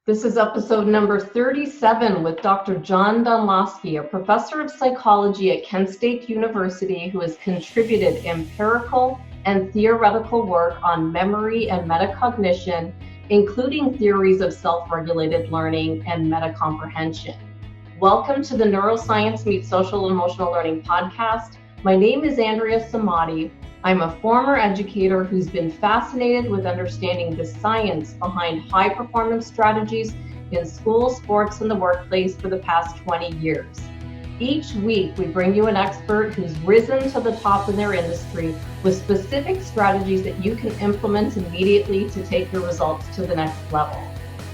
This is episode number 37 with Dr. John Dunlosky, a professor of psychology at Kent State University who has contributed empirical and theoretical work on memory and metacognition, including theories of self-regulated learning and metacomprehension. Welcome to the Neuroscience Meets Social and Emotional Learning podcast. My name is Andrea Samadi. I'm a former educator who's been fascinated with understanding the science behind high-performance strategies in school, sports, and the workplace for the past 20 years. Each week, we bring you an expert who's risen to the top in their industry with specific strategies that you can implement immediately to take your results to the next level.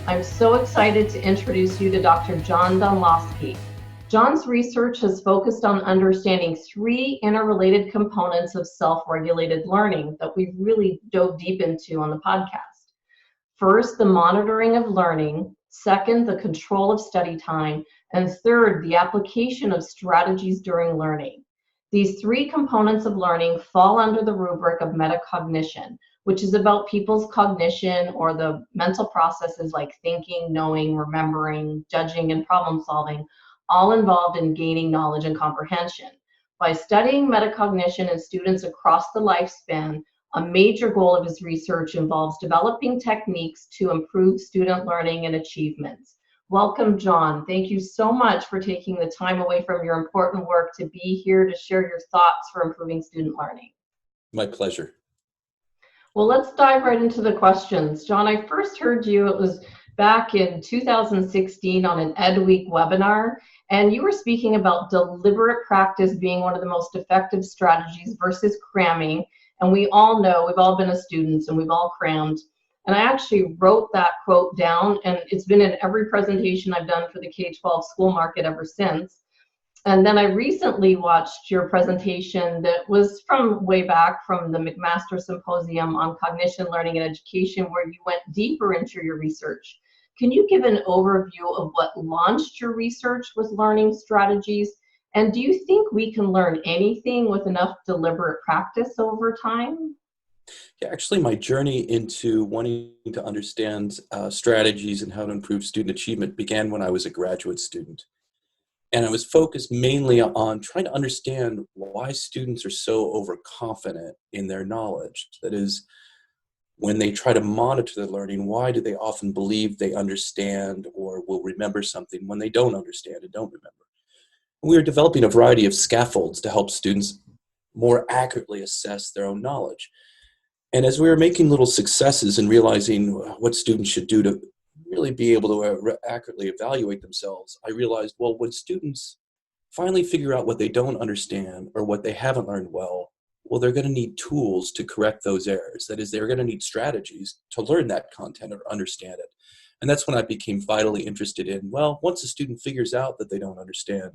I'm so excited to introduce you to Dr. John Dunlosky. John's research has focused on understanding three interrelated components of self-regulated learning that we've really dove deep into on the podcast. First, the monitoring of learning. Second, the control of study time. And third, the application of strategies during learning. These three components of learning fall under the rubric of metacognition, which is about people's cognition or the mental processes like thinking, knowing, remembering, judging, and problem solving, all involved in gaining knowledge and comprehension. By studying metacognition in students across the lifespan, a major goal of his research involves developing techniques to improve student learning and achievements. Welcome, John. Thank you so much for taking the time away from your important work to be here to share your thoughts for improving student learning. My pleasure. Well, let's dive right into the questions. John, I first heard you, it was back in 2016 on an Ed Week webinar, and you were speaking about deliberate practice being one of the most effective strategies versus cramming. And we all know, we've all been students and we've all crammed. And I actually wrote that quote down, and it's been in every presentation I've done for the K-12 school market ever since. And then I recently watched your presentation that was from way back from the McMaster Symposium on Cognition, Learning, and Education, where you went deeper into your research. Can you give an overview of what launched your research with learning strategies? And do you think we can learn anything with enough deliberate practice over time? Yeah, actually, my journey into wanting to understand strategies and how to improve student achievement began when I was a graduate student. And I was focused mainly on trying to understand why students are so overconfident in their knowledge. That is, when they try to monitor their learning, why do they often believe they understand or will remember something when they don't understand and don't remember? We were developing a variety of scaffolds to help students more accurately assess their own knowledge. And as we were making little successes and realizing what students should do to really be able to accurately evaluate themselves, I realized, well, when students finally figure out what they don't understand or what they haven't learned well, they're going to need tools to correct those errors. That is, they're going to need strategies to learn that content or understand it. And that's when I became vitally interested in, well, once a student figures out that they don't understand,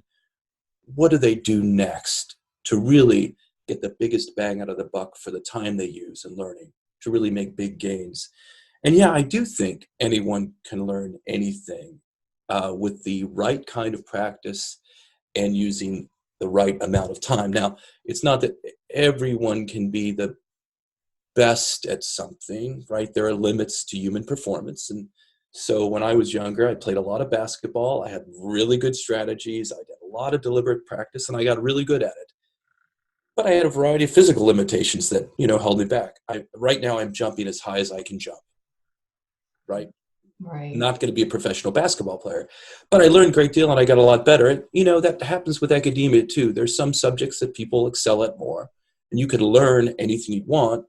what do they do next to really get the biggest bang out of the buck for the time they use in learning, to really make big gains? And yeah, I do think anyone can learn anything with the right kind of practice and using the right amount of time. Now, it's not that everyone can be the best at something, right? There are limits to human performance. And so when I was younger, I played a lot of basketball. I had really good strategies. I did a lot of deliberate practice, and I got really good at it. But I had a variety of physical limitations that, held me back. Right now, I'm jumping as high as I can jump, right? Right. Not going to be a professional basketball player, but I learned a great deal and I got a lot better. And, that happens with academia too. There's some subjects that people excel at more, and you could learn anything you want,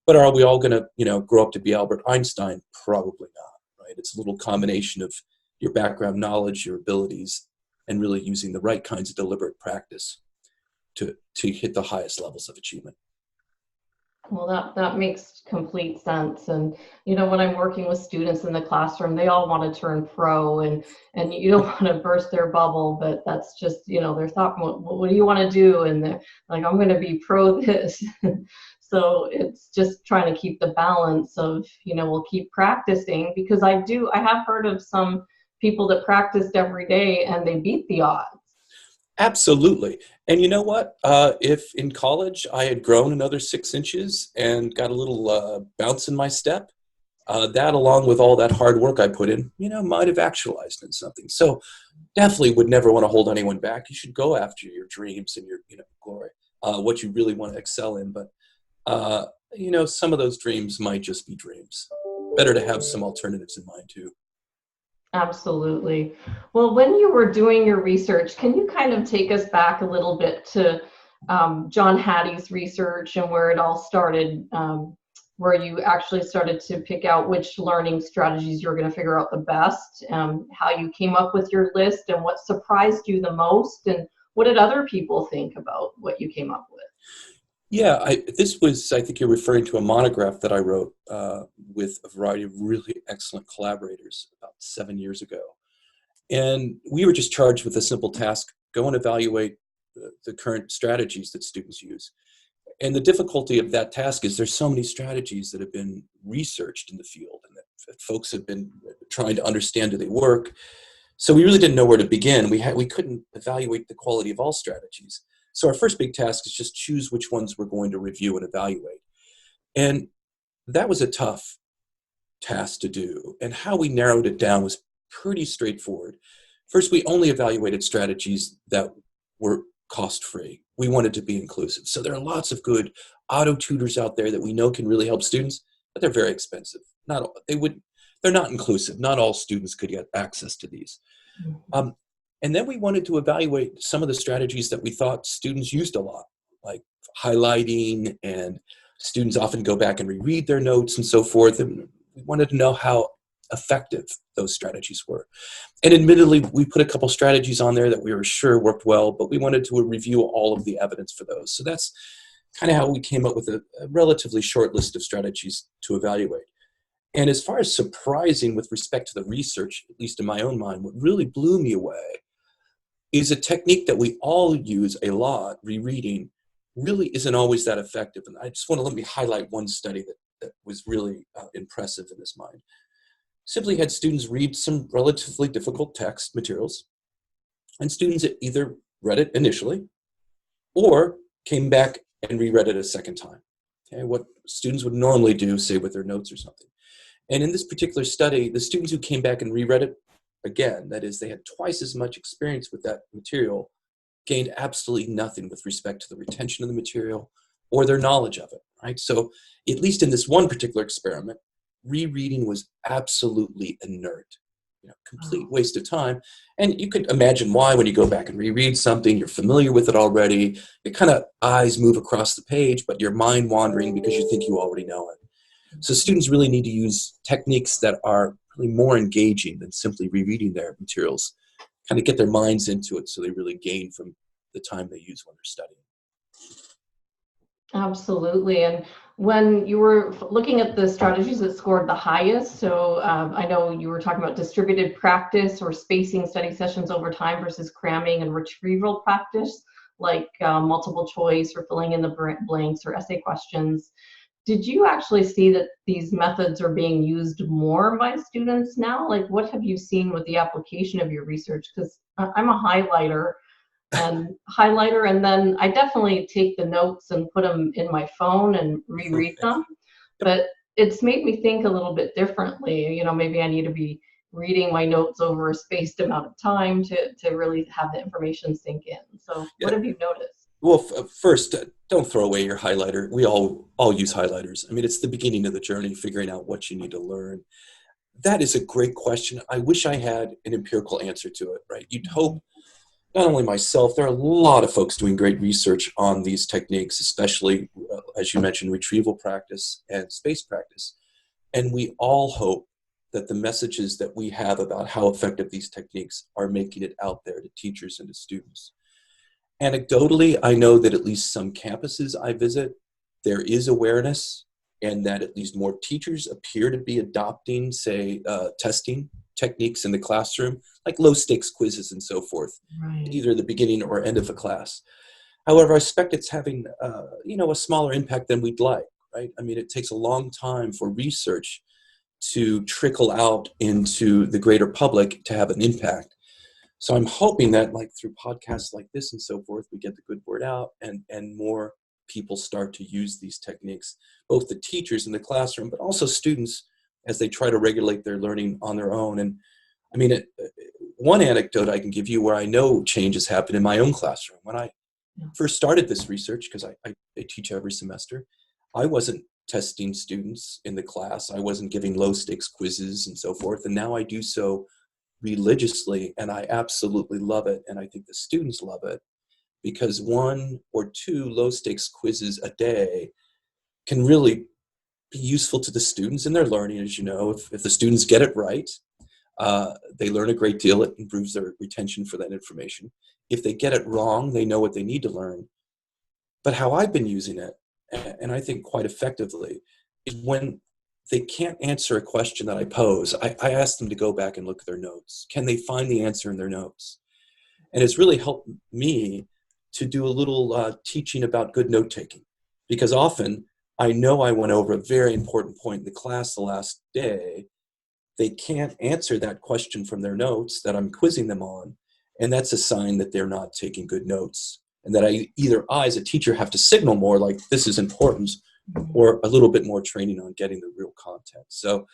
but are we all going to, grow up to be Albert Einstein? Probably not, right? It's a little combination of your background knowledge, your abilities, and really using the right kinds of deliberate practice to hit the highest levels of achievement. Well, that makes complete sense. And, when I'm working with students in the classroom, they all want to turn pro, and you don't want to burst their bubble, but that's just, their thought, what do you want to do? And they're like, I'm going to be pro this. So it's just trying to keep the balance of, we'll keep practicing, because I have heard of some people that practiced every day and they beat the odds. Absolutely. And you know what? If in college I had grown another 6 inches and got a little bounce in my step, that along with all that hard work I put in, might have actualized in something. So definitely would never want to hold anyone back. You should go after your dreams and your, glory, what you really want to excel in. But, some of those dreams might just be dreams. Better to have some alternatives in mind too. Absolutely. Well, when you were doing your research, can you kind of take us back a little bit to John Hattie's research and where it all started, where you actually started to pick out which learning strategies you're going to figure out the best, how you came up with your list, and what surprised you the most, and what did other people think about what you came up with? Yeah, I think you're referring to a monograph that I wrote with a variety of really excellent collaborators about 7 years ago. And we were just charged with a simple task: go and evaluate the current strategies that students use. And the difficulty of that task is there's so many strategies that have been researched in the field and that folks have been trying to understand, do they work? So we really didn't know where to begin. We couldn't evaluate the quality of all strategies. So our first big task is just choose which ones we're going to review and evaluate. And that was a tough task to do. And how we narrowed it down was pretty straightforward. First, we only evaluated strategies that were cost-free. We wanted to be inclusive. So there are lots of good auto tutors out there that we know can really help students, but they're very expensive. They're not inclusive. Not all students could get access to these. And then we wanted to evaluate some of the strategies that we thought students used a lot, like highlighting, and students often go back and reread their notes and so forth. And we wanted to know how effective those strategies were. And admittedly, we put a couple strategies on there that we were sure worked well, but we wanted to review all of the evidence for those. So that's kind of how we came up with a relatively short list of strategies to evaluate. And as far as surprising with respect to the research, at least in my own mind, what really blew me away is a technique that we all use a lot, rereading, really isn't always that effective. And I just want to let me highlight one study that was really impressive in this mind. Simply had students read some relatively difficult text materials, and students either read it initially or came back and reread it a second time. Okay, what students would normally do, say with their notes or something. And in this particular study, the students who came back and reread it again, that is, they had twice as much experience with that material, gained absolutely nothing with respect to the retention of the material or their knowledge of it, right? So at least in this one particular experiment, rereading was absolutely inert, complete waste of time. And you could imagine why. When you go back and reread something, you're familiar with it already, your kind of eyes move across the page, but your mind wandering because you think you already know it. So students really need to use techniques that are really more engaging than simply rereading their materials, kind of get their minds into it so they really gain from the time they use when they're studying. Absolutely. And when you were looking at the strategies that scored the highest, so I know you were talking about distributed practice or spacing study sessions over time versus cramming and retrieval practice, like multiple choice or filling in the blanks or essay questions. Did you actually see that these methods are being used more by students now? Like, what have you seen with the application of your research? Because I'm a highlighter, and then I definitely take the notes and put them in my phone and reread them. But it's made me think a little bit differently. Maybe I need to be reading my notes over a spaced amount of time to really have the information sink in. So what have you noticed? Well, first, don't throw away your highlighter. We all use highlighters. I mean, it's the beginning of the journey, figuring out what you need to learn. That is a great question. I wish I had an empirical answer to it, right? You'd hope, not only myself, there are a lot of folks doing great research on these techniques, especially, as you mentioned, retrieval practice and space practice. And we all hope that the messages that we have about how effective these techniques are making it out there to teachers and to students. Anecdotally, I know that at least some campuses I visit, there is awareness, and that at least more teachers appear to be adopting, say, testing techniques in the classroom, like low-stakes quizzes and so forth, Right. either the beginning or end of a class. However, I suspect it's having, a smaller impact than we'd like, right? I mean, it takes a long time for research to trickle out into the greater public to have an impact. So I'm hoping that, like, through podcasts like this and so forth, we get the good word out and more people start to use these techniques, both the teachers in the classroom, but also students as they try to regulate their learning on their own. And I mean, one anecdote I can give you where I know changes happen in my own classroom. When I first started this research, because I teach every semester, I wasn't testing students in the class. I wasn't giving low stakes quizzes and so forth. And now I do so religiously, and I absolutely love it. And I think the students love it, because 1 or 2 low stakes quizzes a day can really be useful to the students in their learning. As you know, if the students get it right, they learn a great deal. It improves their retention for that information. If they get it wrong, they know what they need to learn. But how I've been using it, and I think quite effectively, is when they can't answer a question that I pose, I ask them to go back and look at their notes. Can they find the answer in their notes? And it's really helped me to do a little teaching about good note-taking, because often I know I went over a very important point in the class the last day. They can't answer that question from their notes that I'm quizzing them on, and that's a sign that they're not taking good notes, and that I as a teacher have to signal more, like this is important, or a little bit more training on getting the real content. So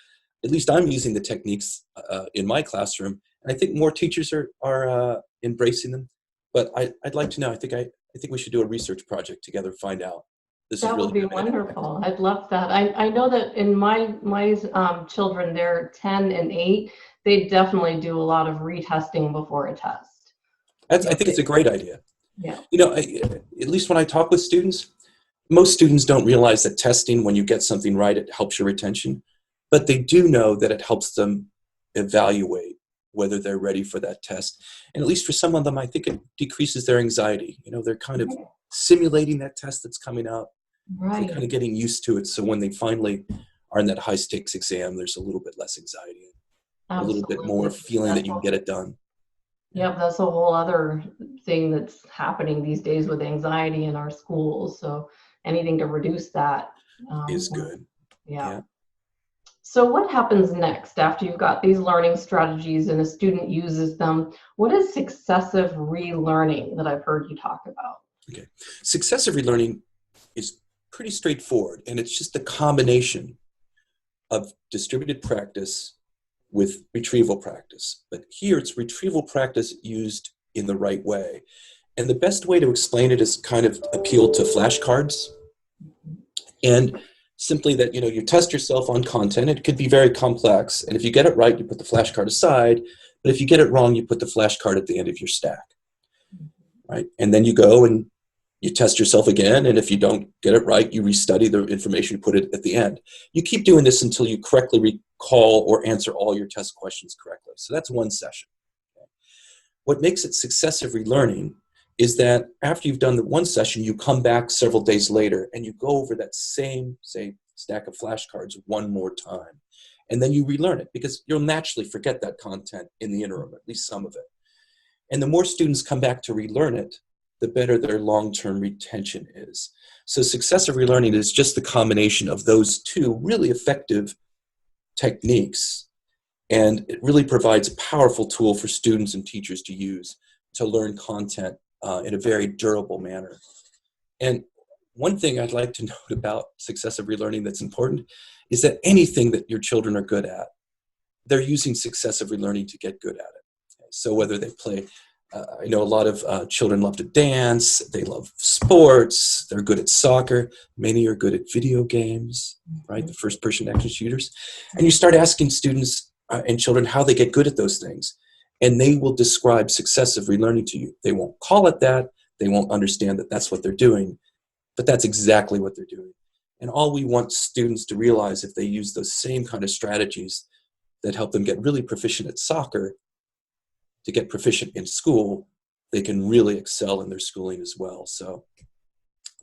at least I'm using the techniques in my classroom, and I think more teachers are embracing them. But I'd like to know. I think we should do a research project together, find out. That would be wonderful. I'd love that. I know that in my children, they're 10 and 8. They definitely do a lot of retesting before a test. I think it's a great idea. Yeah. You know, at least when I talk with students, most students don't realize that testing, when you get something right, it helps your retention. But they do know that it helps them evaluate whether they're ready for that test. And at least for some of them, I think it decreases their anxiety. You know, they're kind of simulating that test that's coming up. Right. They're kind of getting used to it. So when they finally are in that high stakes exam, there's a little bit less anxiety, a little bit more feeling that you can get it done. Yep, that's a whole other thing that's happening these days with anxiety in our schools. So anything to reduce that is good. Yeah. So what happens next after you've got these learning strategies and a student uses them? What is successive relearning that I've heard you talk about? Okay. Successive relearning is pretty straightforward, and it's just a combination of distributed practice with retrieval practice. But here it's retrieval practice used in the right way. And the best way to explain it is kind of appeal to flashcards. And simply that, you know, you test yourself on content. It could be very complex. And if you get it right, you put the flashcard aside. But if you get it wrong, you put the flashcard at the end of your stack. Right? And then you go and you test yourself again. And if you don't get it right, you restudy the information, you put it at the end. You keep doing this until you correctly recall or answer all your test questions correctly. So that's one session. Okay. What makes it successive relearning is that after you've done the one session, you come back several days later and you go over that same, say, stack of flashcards one more time. And then you relearn it, because you'll naturally forget that content in the interim, at least some of it. And the more students come back to relearn it, the better their long-term retention is. So successive relearning is just the combination of those two really effective techniques. And it really provides a powerful tool for students and teachers to use to learn content in a very durable manner. And one thing I'd like to note about successive relearning that's important is that anything that your children are good at, they're using successive relearning to get good at it. So whether they play, I know a lot of children love to dance, they love sports, they're good at soccer, many are good at video games, right? The first-person action shooters. And you start asking students and children how they get good at those things, and they will describe successive relearning to you. They won't call it that, they won't understand that that's what they're doing, but that's exactly what they're doing. And all we want students to realize, if they use those same kind of strategies that help them get really proficient at soccer, to get proficient in school, they can really excel in their schooling as well. So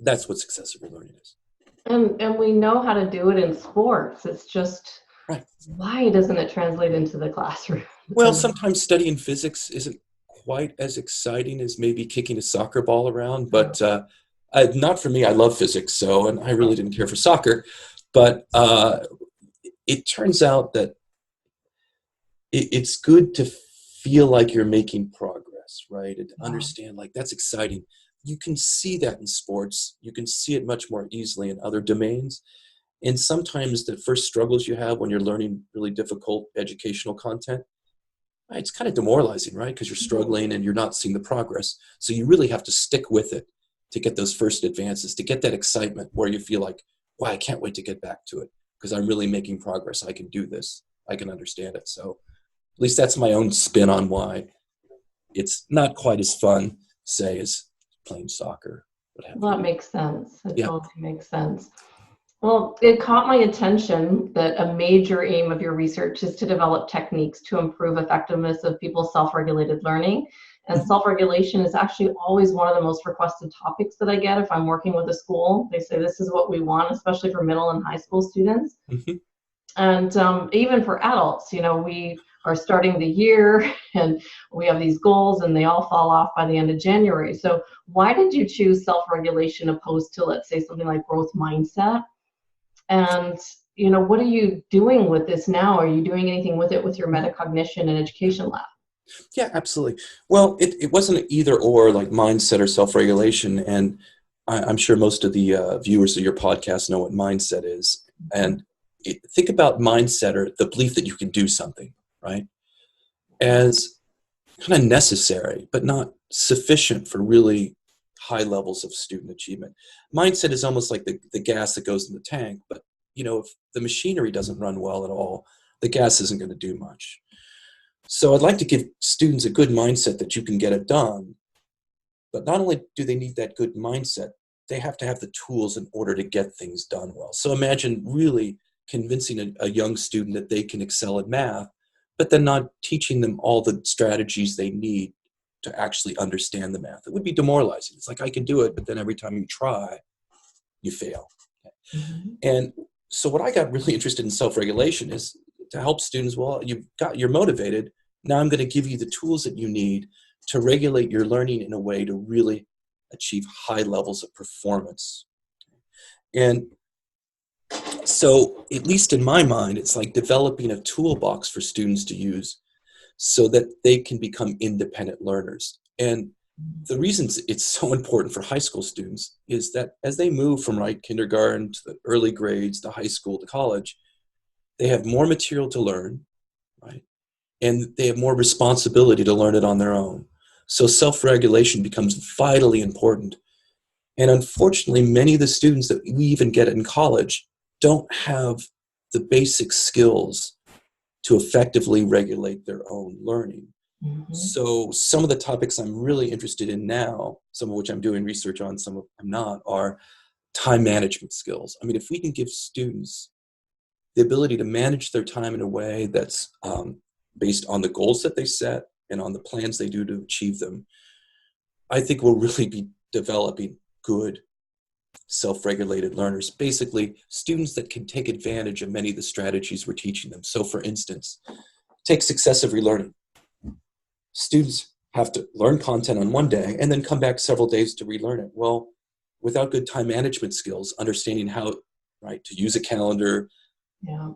that's what successive relearning is. And we know how to do it in sports. It's just, right. Why doesn't it translate into the classroom? Well, sometimes studying physics isn't quite as exciting as maybe kicking a soccer ball around, but not for me. I love physics, and I really didn't care for soccer. But it turns out that it's good to feel like you're making progress, right? And to understand, like, that's exciting. You can see that in sports. You can see it much more easily in other domains. And sometimes the first struggles you have when you're learning really difficult educational content, it's kind of demoralizing, right? Because you're struggling and you're not seeing the progress. So you really have to stick with it to get those first advances, to get that excitement where you feel like, wow, I can't wait to get back to it because I'm really making progress. I can do this. I can understand it. So at least that's my own spin on why it's not quite as fun, say, as playing soccer. What have Well, that you. makes sense. It Yeah. totally makes sense. Well, it caught my attention that a major aim of your research is to develop techniques to improve effectiveness of people's self-regulated learning. And Mhm. self-regulation is actually always one of the most requested topics that I get if I'm working with a school. They say this is what we want, especially for middle and high school students. Mhm. And even for adults, we are starting the year and we have these goals and they all fall off by the end of January. So why did you choose self-regulation opposed to, let's say, something like growth mindset? And, what are you doing with this now? Are you doing anything with it with your metacognition and education lab? Yeah, absolutely. Well, it wasn't an either or, like mindset or self-regulation. And I'm sure most of the viewers of your podcast know what mindset is. And think about mindset, or the belief that you can do something, right, as kind of necessary, but not sufficient for really high levels of student achievement. Mindset is almost like the gas that goes in the tank, but if the machinery doesn't run well at all, the gas isn't going to do much. So I'd like to give students a good mindset that you can get it done, but not only do they need that good mindset, they have to have the tools in order to get things done well. So imagine really convincing a young student that they can excel at math, but then not teaching them all the strategies they need to actually understand the math. It would be demoralizing. It's like, I can do it, but then every time you try, you fail. Mhm. And so what I got really interested in self-regulation is to help students, well, you're motivated. Now I'm going to give you the tools that you need to regulate your learning in a way to really achieve high levels of performance. And so, at least in my mind, it's like developing a toolbox for students to use so that they can become independent learners. And the reasons it's so important for high school students is that as they move from kindergarten to the early grades to high school to college, they have more material to learn, right? And they have more responsibility to learn it on their own. So self-regulation becomes vitally important. And unfortunately, many of the students that we even get in college don't have the basic skills to effectively regulate their own learning. Mhm. So some of the topics I'm really interested in now, some of which I'm doing research on, some of I'm not, are time management skills. I mean, if we can give students the ability to manage their time in a way that's based on the goals that they set and on the plans they do to achieve them, I think we'll really be developing good self-regulated learners, basically students that can take advantage of many of the strategies we're teaching them. So for instance, take successive relearning. Students have to learn content on one day and then come back several days to relearn it. Well, without good time management skills, understanding how to use a calendar, Yeah.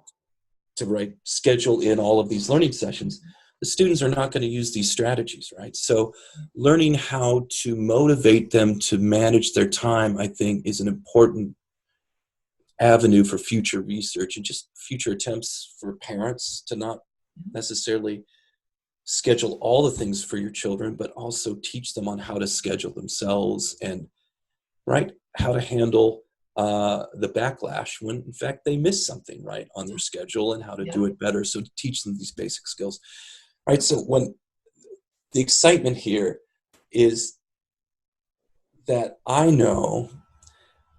to schedule in all of these learning sessions, the students are not going to use these strategies, right? So learning how to motivate them to manage their time, I think, is an important avenue for future research and just future attempts for parents to not necessarily schedule all the things for your children, but also teach them on how to schedule themselves and how to handle the backlash when in fact they miss something on their schedule, and how to Yeah. do it better. So to teach them these basic skills, so when the excitement here is that I know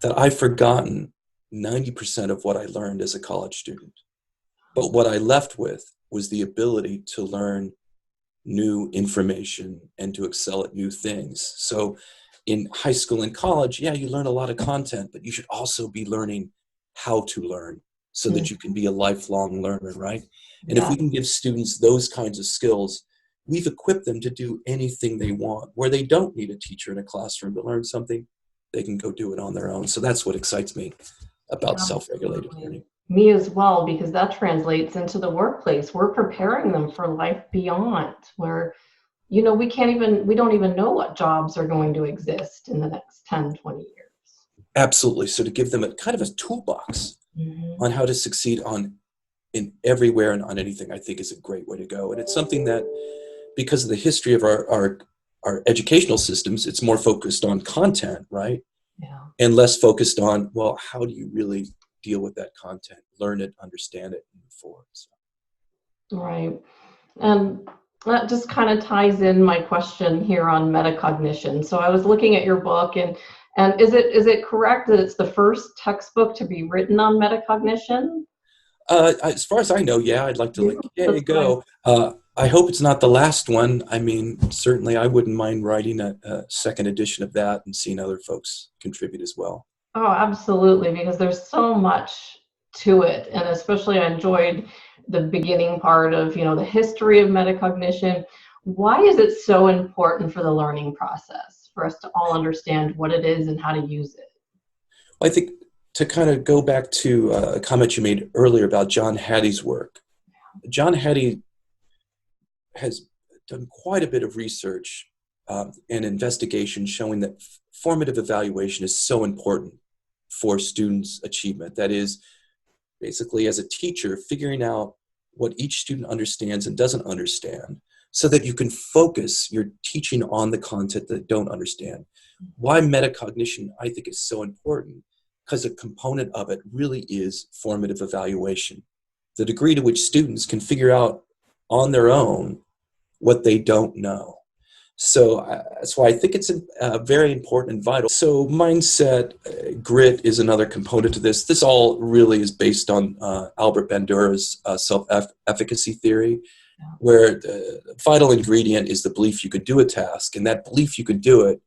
that I've forgotten 90% of what I learned as a college student, but what I left with was the ability to learn new information and to excel at new things. So in high school and college, yeah, you learn a lot of content, but you should also be learning how to learn so that Mm. you can be a lifelong learner, right? And if Yeah. we can give students those kinds of skills, we've equipped them to do anything they want. Where they don't need a teacher in a classroom to learn something, they can go do it on their own. So that's what excites me about self-regulated Absolutely. learning. Me as well, because that translates into the workplace. We're preparing them for life beyond, where, we don't even know what jobs are going to exist in the next 10, 20 years. Absolutely. So to give them a kind of a toolbox on how to succeed in everywhere and on anything, I think is a great way to go. And it's something that, because of the history of our educational systems, it's more focused on content, right? Yeah. And less focused on, well, how do you really deal with that content, learn it, understand it, and move forward. So. Right. And that just kind of ties in my question here on metacognition. So I was looking at your book, and is it correct that it's the first textbook to be written on metacognition? As far as I know, yeah, I'd like to you go. I hope it's not the last one. I mean, certainly I wouldn't mind writing a second edition of that and seeing other folks contribute as well. Oh, absolutely, because there's so much to it. And especially I enjoyed the beginning part of, the history of metacognition. Why is it so important for the learning process, for us to all understand what it is and how to use it? Well, I think to kind of go back to a comment you made earlier about John Hattie's work. John Hattie has done quite a bit of research and investigation showing that formative evaluation is so important for students' achievement. That is, basically, as a teacher, figuring out what each student understands and doesn't understand so that you can focus your teaching on the content that they don't understand. Why metacognition, I think, is so important, because a component of it really is formative evaluation. The degree to which students can figure out on their own what they don't know. So that's why I think it's very important and vital. So mindset, grit is another component to this. This all really is based on Albert Bandura's self-efficacy theory, where the vital ingredient is the belief you could do a task, and that belief you could do it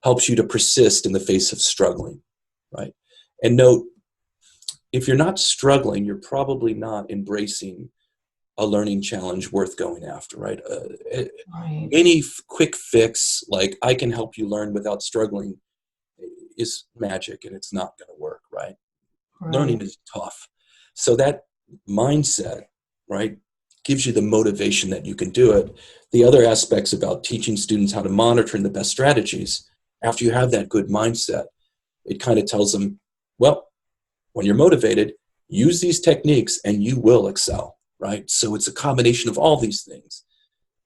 helps you to persist in the face of struggling, right? And note, if you're not struggling, you're probably not embracing a learning challenge worth going after, right? Right. Any quick fix, like I can help you learn without struggling, is magic, and it's not going to work, right? Learning is tough. So that mindset, right, gives you the motivation that you can do it. The other aspects about teaching students how to monitor the best strategies, after you have that good mindset, it kind of tells them, well, when you're motivated, use these techniques and you will excel, right? So it's a combination of all these things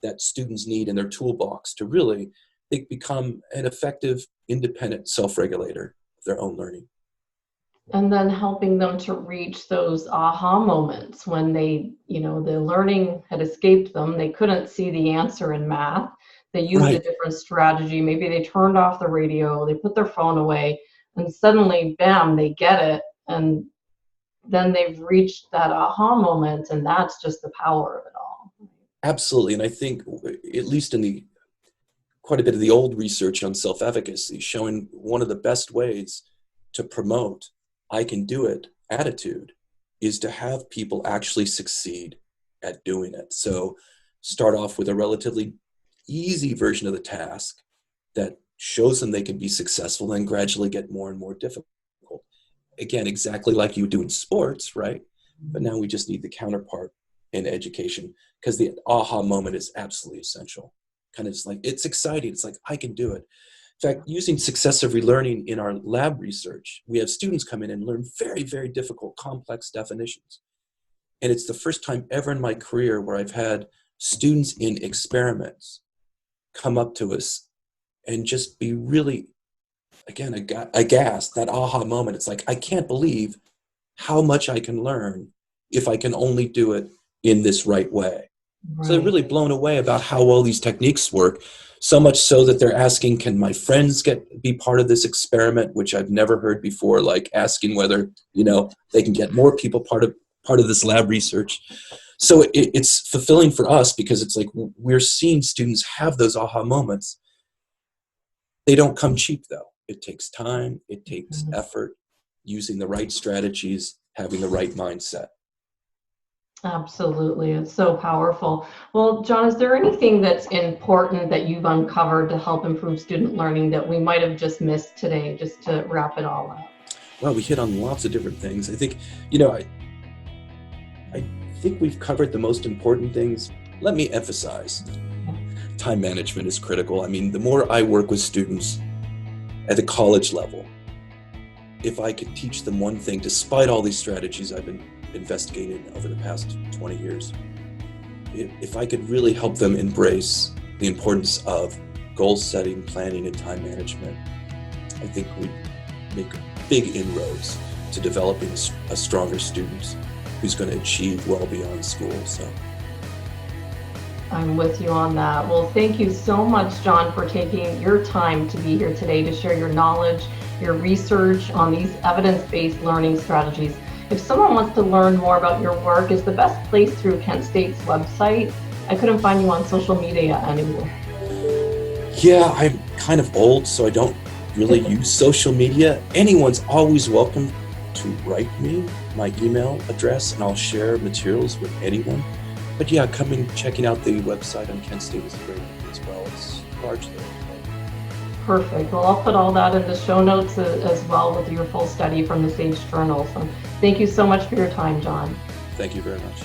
that students need in their toolbox to really become an effective, independent self-regulator of their own learning. And then helping them to reach those aha moments when they, the learning had escaped them. They couldn't see the answer in math. They used a different strategy. Maybe they turned off the radio, they put their phone away, and suddenly, bam, they get it. And then they've reached that aha moment, and that's just the power of it all. Absolutely. And I think, at least in quite a bit of the old research on self-efficacy, showing one of the best ways to promote I can do it attitude is to have people actually succeed at doing it. So start off with a relatively easy version of the task that shows them they can be successful, then gradually get more and more difficult. Again, exactly like you do in sports, right? But now we just need the counterpart in education, because the aha moment is absolutely essential. Kind of like, it's exciting. It's like, I can do it. In fact, using successive relearning in our lab research, we have students come in and learn very, very difficult, complex definitions. And it's the first time ever in my career where I've had students in experiments come up to us and just be really, again, aghast, that aha moment. It's like, I can't believe how much I can learn if I can only do it in this right way. Right. So they're really blown away about how well these techniques work, so much so that they're asking, can my friends be part of this experiment, which I've never heard before, like asking whether, they can get more people part of this lab research. So it's fulfilling for us, because it's like we're seeing students have those aha moments. They don't come cheap, though. It takes time, it takes effort, using the right strategies, having the right mindset. Absolutely. It's so powerful. Well, John, is there anything that's important that you've uncovered to help improve student learning that we might have just missed today, just to wrap it all up? Well, we hit on lots of different things. I think, I think we've covered the most important things. Let me emphasize, time management is critical. I mean, the more I work with students at the college level, if I could teach them one thing, despite all these strategies I've been investigating over the past 20 years, if I could really help them embrace the importance of goal setting, planning, and time management, I think we'd make big inroads to developing a stronger student who's going to achieve well beyond school. So I'm with you on that. Well, thank you so much, John, for taking your time to be here today to share your knowledge, your research on these evidence-based learning strategies. If someone wants to learn more about your work, is the best place through Kent State's website? I couldn't find you on social media anymore. Yeah, I'm kind of old, so I don't really use social media. Anyone's always welcome to write me my email address, and I'll share materials with anyone. But yeah, checking out the website on Kent State is great as well. It's largely okay. Perfect. Well, I'll put all that in the show notes as well with your full study from the Sage Journal. So thank you so much for your time, John. Thank you very much.